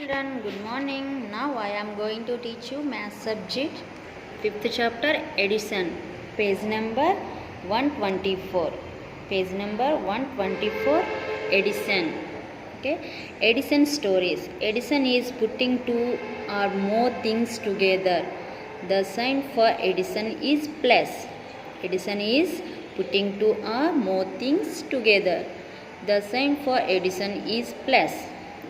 Children, good morning. Now I am going to teach you math subject 5th chapter addition, page number 124. Page number 124, addition. Okay, addition stories. Addition is putting two or more things together. The sign for addition is plus. Addition is putting two or more things together. The sign for addition is plus.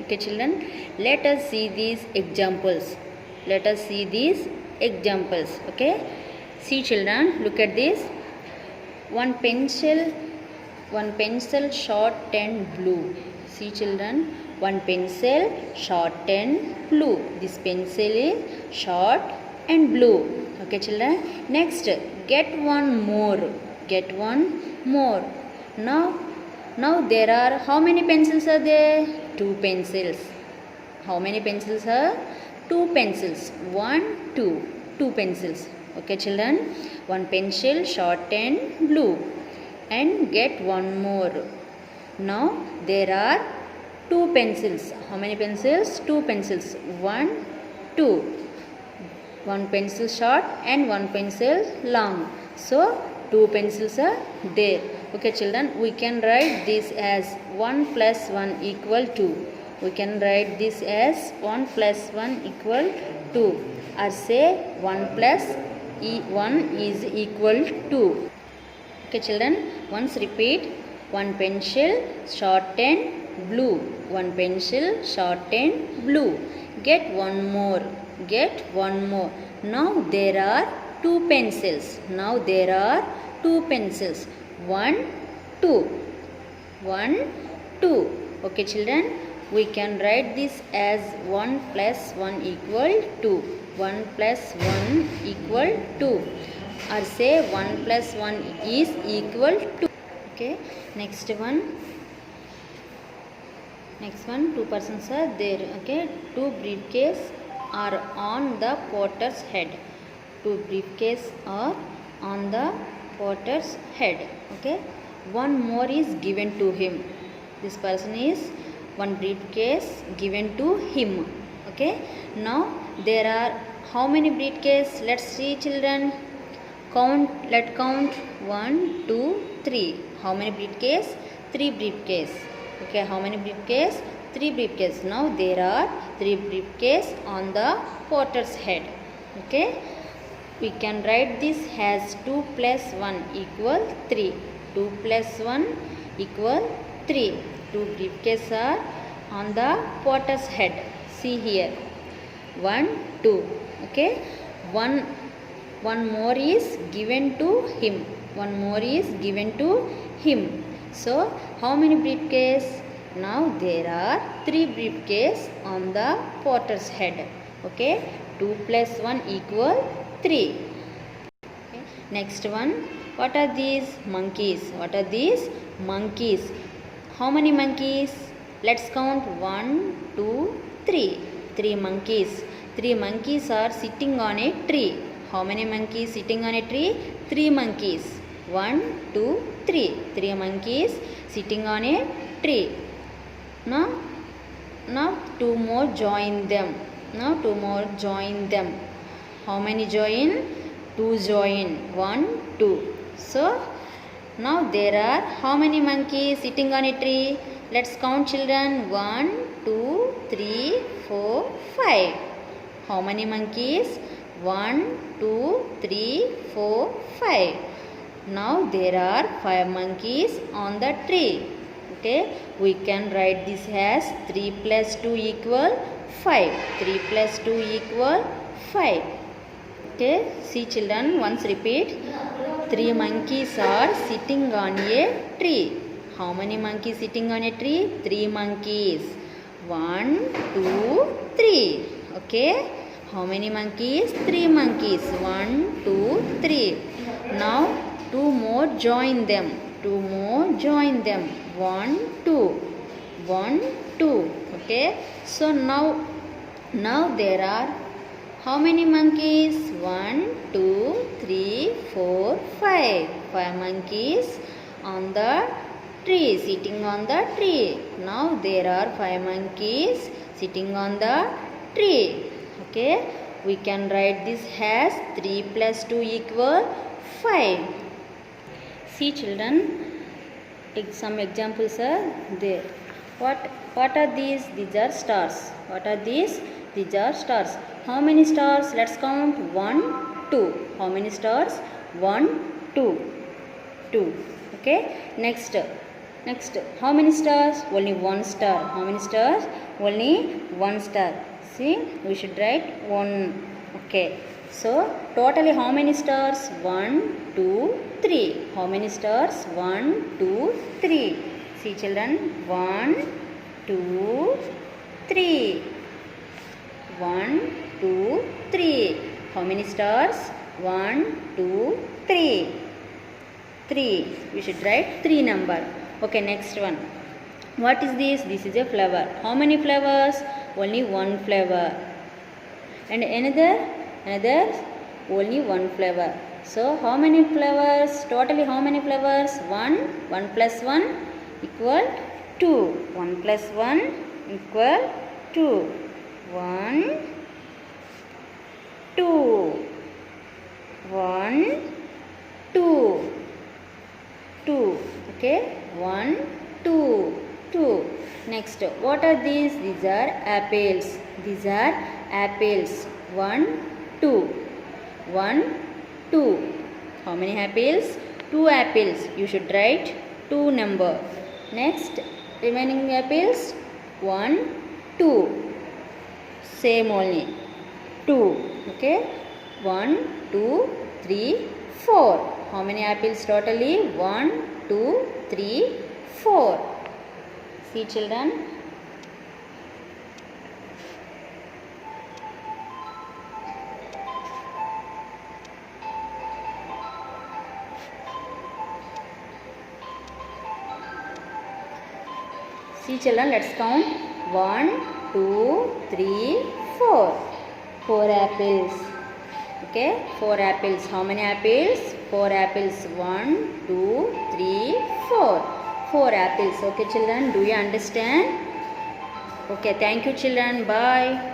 Okay children, let us see these examples. Okay, see children, look at this. One pencil short and blue. See children, one pencil short and blue. This pencil is short and blue. Okay children, next get one more. Now there are, how many pencils are there? Two pencils. How many pencils are? Two pencils. Two pencils. Okay children, one pencil short and blue. And get one more. Now there are two pencils. How many pencils? Two pencils. Two. One pencil short and one pencil long. So two pencils are there. Okay children, we can write this as 1 plus 1 equal 2. We can write this as 1 plus 1 equal 2. Or say 1 plus 1 is equal 2. Okay children, once repeat. One pencil short and blue. One pencil short and blue. Get one more. Now there are two pencils. One, two. Okay children, we can write this as 1 plus 1 equal 2. 1 plus 1 equal 2. Or say 1 plus 1 is equal to. Okay, next one, two persons are there. Okay, two briefcases are on the potter's head. Okay, one more is given to him. This person is one briefcase given to him. Okay, now there are how many briefcases? Let's see children. Let's count 1, 2, 3. How many briefcases? 3 briefcases. Okay, how many briefcases? 3 briefcases. Now there are 3 briefcases on the potter's head. Okay, we can write this as 2 plus 1 equal 3. 2 plus 1 equal 3. 2 briefcases are on the potter's head. See here. 1, 2. Okay, one more is given to him. So how many briefcases? Now there are 3 briefcases on the potter's head. Okay, 2 plus 1 equal 3. Okay. Next one, what are these? Monkeys. How many monkeys? Let's count 1, 2, 3. 3 monkeys. 3 monkeys are sitting on a tree. How many monkeys sitting on a tree? 3 monkeys. 1, 2, 3. 3 monkeys sitting on a tree. Now two more join them. How many join? 2 join. 1, 2. So now there are how many monkeys sitting on a tree? Let's count children. 1, 2, 3, 4, 5. How many monkeys? 1, 2, 3, 4, 5. Now there are 5 monkeys on the tree. Okay, we can write this as 3 plus 2 equal 5. 3 plus 2 equal 5. Okay, see children, once repeat. 3 monkeys are sitting on a tree. How many monkeys sitting on a tree? 3 monkeys. 1, 2, 3. Okay, how many monkeys? 3 monkeys. 1, 2, 3. Now 2 more join them. 1, 2. Okay, so now there are how many monkeys? 1, 2, 3, 4, 5. 5 monkeys on the tree, sitting on the tree. Now there are 5 monkeys sitting on the tree. Okay, we can write this as 3 plus 2 equal 5. See children, some examples are there. What are these? These are stars. What are these? These are stars. How many stars? Let's count. 1, 2. How many stars? 1, 2. 2. Okay. Next. How many stars? Only one star. How many stars? Only one star. See, we should write 1. Okay. So totally how many stars? 1, 2, 3. How many stars? 1, 2, 3. See children, 1, 2, 3. 1, 2, 3. How many stars? 1, 2, 3. 3. We should write 3 number. Okay, next one. What is this? This is a flower. How many flowers? Only one flower. And another only one flower. So how many flowers? Totally how many flowers? 1. 1 plus 1 equal 2. 1 plus 1 equal 2. 1, 2. 1, 2. 2. Okay. 1, 2. 2. Next, what are these? These are apples. These are apples. 1, 2. 1, 2. How many apples? 2 apples. You should write 2 number. Next, remaining apples? 1, 2. Same only. 2. Okay. 1, 2, 3, 4. How many apples totally? 1, 2, 3, 4. See children. See children, let's count. 1, 2, 3, 4. 4 apples. Okay, 4 apples. How many apples? 4 apples. 1, 2, 3, 4. 4 apples. Okay children, do you understand? Okay, thank you children. Bye.